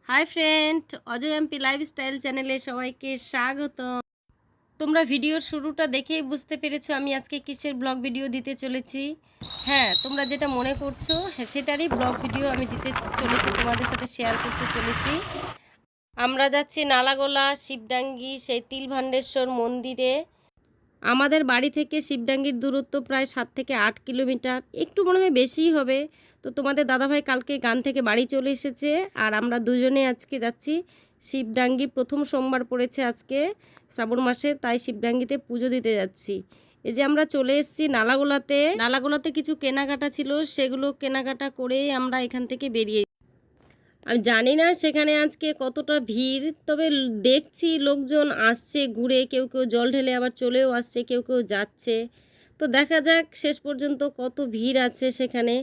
Hi friend, Ajay MP lifestyle চ্যানেলে সবাইকে স্বাগত। তোমরা ভিডিওর শুরুটা দেখেই বুঝতে পেরেছো আমি আজকে কিসের ব্লগ ভিডিও দিতে চলেছি। হ্যাঁ, তোমরা যেটা মনে করছো সেটারই ব্লগ ভিডিও আমি দিতে চলেছি, তোমাদের সাথে শেয়ার করতে চলেছি। আমরা যাচ্ছি নালাগোলা শিবডাঙ্গি সেই তিলভান্ডেশ্বর মন্দিরে। আমাদের বাড়ি থেকে শিবডাঙ্গির দূরত্ব প্রায় 7 থেকে 8 কিলোমিটার, একটু মনে হয় বেশিই হবে। তো তোমাদের দাদাভাই কালকে গান থেকে বাড়ি চলে এসেছে, আর আমরা দুজনে আজকে যাচ্ছি শিবডাঙ্গি। প্রথম সোমবার পড়েছে আজকে শ্রাবণ মাসে, তাই শিবডাঙ্গিতে পুজো দিতে যাচ্ছি। এই যে আমরা চলে এসেছি নালাগোলাতে কিছু কেনাকাটা ছিল, সেগুলো কেনাকাটা করেই আমরা এখান থেকে বেরিয়ে। আমি জানি না সেখানে আজকে কতটা ভিড়, তবে দেখছি লোকজন আসছে ঘুরে, কেউ কেউ জল ঢেলে আবার চলেও আসছে, কেউ কেউ যাচ্ছে। তো দেখা যাক শেষ পর্যন্ত কত ভিড় আছে সেখানে।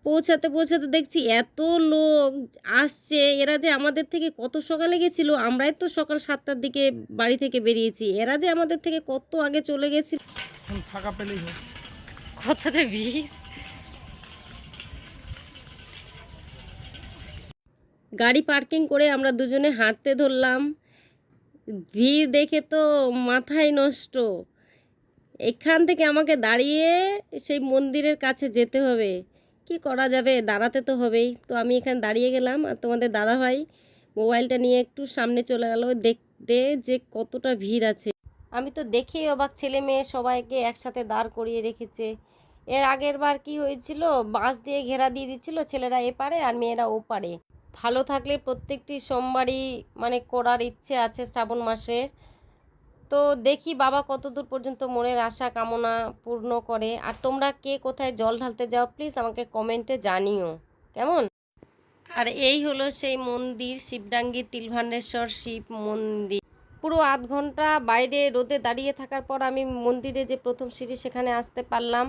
পৌঁছাতে পৌঁছাতে দেখছি এত লোক আসছে, এরা যে আমাদের থেকে কত সকালে গেছিলো, আমরাই তো সকাল 7টার দিকে বাড়ি থেকে বেরিয়েছি, এরা যে আমাদের থেকে কত আগে চলে গেছিল। ফাঁকা পেলেই হোক। কত যে ভিড়! গাড়ি পার্কিং করে আমরা দুজনে হাঁটতে ধরলাম। ভিড় দেখে তো মাথায় নষ্ট। এখান থেকে আমাকে দাঁড়িয়ে সেই মন্দিরের কাছে যেতে হবে, কি করা যাবে, দাঁড়াতে তো হবেই। তো আমি এখানে দাঁড়িয়ে গেলাম, আর তোমাদের দাদাভাই মোবাইলটা নিয়ে একটু সামনে চলে গেল দেখতে যে কতটা ভিড় আছে। আমি তো দেখেই অবাক, ছেলে মেয়ে সবাইকে একসাথে দাঁড় করিয়ে রেখেছে। এর আগের বার কি হয়েছিল, বাঁশ দিয়ে ঘেরা দিয়ে দিচ্ছিল, ছেলেরা এপারে আর মেয়েরা ওপারে। ভালো থাকলে প্রত্যেকটি সোমবারই করার ইচ্ছে আছে শ্রাবণ মাসের। তো দেখি বাবা কতদূর পর্যন্ত মনের আশা কামনা পূর্ণ করে। আর তোমরা কে কোথায় জল ঢালতে যাও প্লিজ আমাকে কমেন্টে জানিও, কেমন? আর এই হলো সেই মন্দির, শিবডাঙ্গি তিলভান্ডেশ্বর শিব মন্দির। পুরো আধ ঘন্টা বাইরে রোদে দাঁড়িয়ে থাকার পর আমি মন্দিরে যে প্রথম সিঁড়ি সেখানে আসতে পারলাম।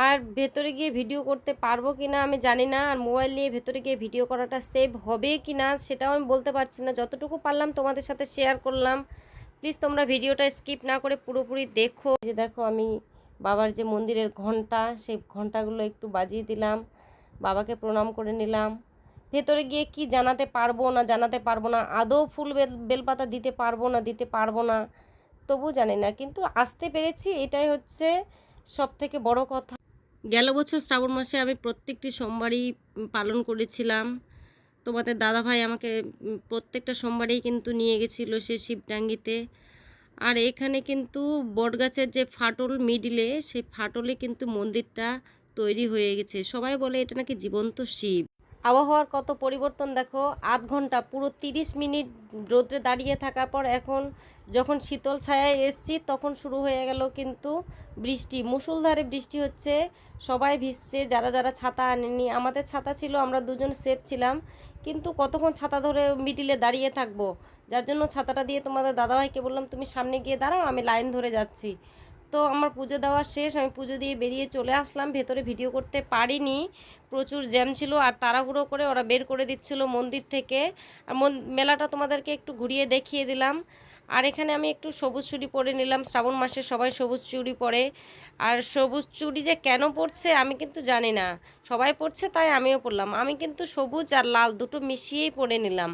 আর ভেতরে গিয়ে ভিডিও করতে পারবো কি না আমি জানি না, আর মোবাইল নিয়ে ভেতরে গিয়ে ভিডিও করাটা সেভ হবে কি না সেটাও আমি বলতে পারছি না। যতটুকু পারলাম তোমাদের সাথে শেয়ার করলাম। প্লিজ তোমরা ভিডিওটা স্কিপ না করে পুরোপুরি দেখো। যে দেখো আমি বাবার যে মন্দিরের ঘন্টা, সেই ঘন্টাগুলো একটু বাজিয়ে দিলাম, বাবাকে প্রণাম করে নিলাম। ভেতরে গিয়ে কি জানাতে পারবো না আদৌ ফুল বেলপাতা দিতে পারবো না তবু জানি না, কিন্তু আসতে পেরেছি, এটাই হচ্ছে সব থেকে বড় কথা। গেল বছর শ্রাবণ মাসে আমি প্রত্যেকটি সোমবারই পালন করেছিলাম। তোমাদের দাদাভাই আমাকে প্রত্যেকটা সোমবারেই কিন্তু নিয়ে গেছিলো সে শিবডাঙ্গিতে। আর এখানে কিন্তু বটগাছের যে ফাটল মিডিলে, সেই ফাটলে কিন্তু মন্দিরটা তৈরি হয়ে গেছে। সবাই বলে এটা নাকি জীবন্ত শিব। আবহাওয়ার কত পরিবর্তন দেখো, আধ ঘন্টা পুরো 30 মিনিট রোদ্রে দাঁড়িয়ে থাকার পর এখন যখন শীতল ছায়ায় এসছি তখন শুরু হয়ে গেল কিন্তু বৃষ্টি, মুষলধারে বৃষ্টি হচ্ছে। সবাই ভিজছে, যারা যারা ছাতা আনেনি। আমাদের ছাতা ছিল, আমরা দুজন সেফ ছিলাম, কিন্তু কতক্ষণ ছাতা ধরে মিডিলে দাঁড়িয়ে থাকবো, যার জন্য ছাতাটা দিয়ে তোমাদের দাদাভাইকে বললাম তুমি সামনে গিয়ে দাঁড়াও, আমি লাইন ধরে যাচ্ছি। তো আমার পুজো দেওয়া শেষ, আমি পুজো দিয়ে বেরিয়ে চলে আসলাম। ভেতরে ভিডিও করতে পারিনি, প্রচুর জ্যাম ছিল, আর তাড়াহুড়ো করে ওরা বের করে দিচ্ছিল মন্দির থেকে। আর মেলাটা তোমাদেরকে একটু ঘুরিয়ে দেখিয়ে দিলাম। আর এখানে আমি একটু সবুজ চুড়ি পরে নিলাম, শ্রাবণ মাসে সবাই সবুজ চুড়ি পরে। আর সবুজ চুড়ি যে কেন পরছে আমি কিন্তু জানি না, সবাই পরছে তাই আমিও পরলাম। আমি কিন্তু সবুজ আর লাল দুটো মিশিয়েই পরে নিলাম।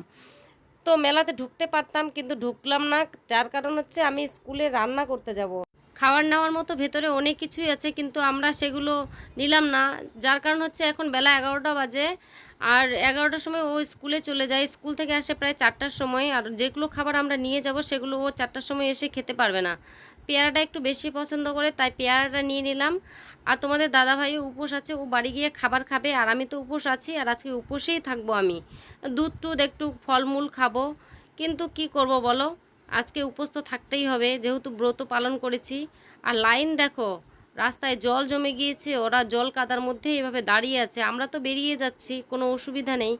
তো মেলাতে ঢুকতে পারতাম কিন্তু ঢুকলাম না, যার কারণ হচ্ছে আমি স্কুলে রান্না করতে যাব। খাওয়ার নেওয়ার মতো ভেতরে অনেক কিছুই আছে, কিন্তু আমরা সেগুলো নিলাম না, যার কারণ হচ্ছে এখন বেলা 11টা বাজে। আর 11টার সময় ও স্কুলে চলে যায়, স্কুল থেকে আসে প্রায় 4টার সময়। আর যেগুলো খাবার আমরা নিয়ে যাব সেগুলো ও 4টার সময় এসে খেতে পারবে না। পেয়ারাটা একটু বেশি পছন্দ করে, তাই পেয়ারাটা নিয়ে নিলাম। আর তোমাদের দাদাভাইও উপোস আছে, ও বাড়ি গিয়ে খাবার খাবে, আর আমি তো উপোস আছি, আর আজকে উপোসেই থাকবো আমি। দুধ টুধ একটু ফলমূল খাবো, কিন্তু কি করব বলো, আজকে উপোস তো থাকতেই হবে যেহেতু ব্রত পালন করেছি। আর লাইন দেখো, রাস্তায় জল জমে গিয়েছে, ওরা জল কাদার মধ্যে এভাবে দাঁড়িয়ে আছে। আমরা তো বেরিয়ে যাচ্ছি, কোনো অসুবিধা নেই,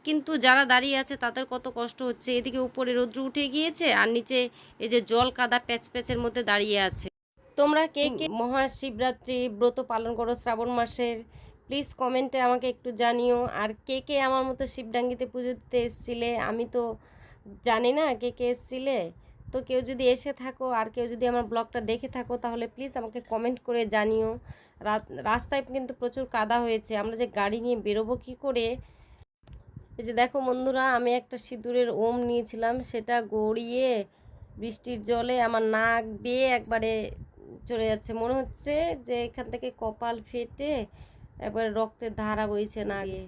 কিন্তু যারা দাঁড়িয়ে আছে তাদের কত কষ্ট হচ্ছে। এদিকে উপরে রৌদ্র উঠে গিয়েছে, আর নিচে এই যে জল কাদা প্যাচ প্যাচের মধ্যে দাঁড়িয়ে আছে। তোমরা কে কে মহাশিবরাত্রি ব্রত পালন করো শ্রাবণ মাসের, প্লিজ কমেন্টে আমাকে একটু জানিও। আর কে কে আমার মতো শিবডাঙ্গিতে পুজো দিতে এসেছিলে, আমি তো জানি না কে কে এসেছিলে। তো কেউ যদি এসে থাকো, আর কেউ যদি আমার ব্লগটা দেখে থাকো, তাহলে প্লিজ আমাকে কমেন্ট করে জানিও। রাস্তায় কিন্তু প্রচুর কাদা হয়েছে, আমরা যে গাড়ি নিয়ে বেরোবো কী করে। এই যে দেখো বন্ধুরা, আমি একটা সিঁদুরের ওম নিয়েছিলাম, সেটা গড়িয়ে বৃষ্টির জলে আমার নাক বেয়ে একবারে চলে যাচ্ছে। মনে হচ্ছে যে এখান থেকে কপাল ফেটে একবারে রক্তের ধারা বইছে নাকে।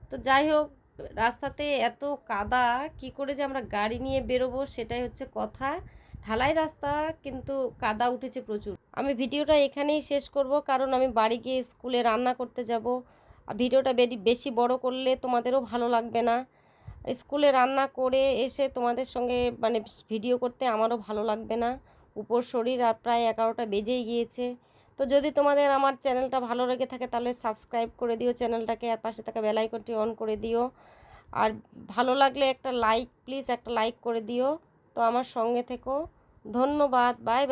তো যাই হোক, রাস্তাতে এত কাদা, কি করে যে আমরা গাড়ি নিয়ে বেরোবো সেটাই হচ্ছে কথা। ঢালাই রাস্তা কিন্তু কাদা উঠেছে প্রচুর। আমি ভিডিওটা এখানেই শেষ করব, কারণ আমি বাড়ি গিয়ে স্কুলে রান্না করতে যাব। আর ভিডিওটা বেশি বড় করলে তোমাদেরও ভালো লাগবে না। স্কুলে রান্না করে এসে তোমাদের সঙ্গে মানে ভিডিও করতে আমারও ভালো লাগবে না। উপর শরীর, আর প্রায় 11টা বেজেই গিয়েছে। তো যদি তোমাদের আমার চ্যানেলটা ভালো লেগে থাকে তাহলে সাবস্ক্রাইব করে দিও চ্যানেলটাকে, আর পাশে থাকা বেল আইকনটি অন করে দিও। আর ভালো লাগলে একটা লাইক, প্লিজ একটা লাইক করে দিও। তো আমার সঙ্গে থেকো। ধন্যবাদ, বাই বাই।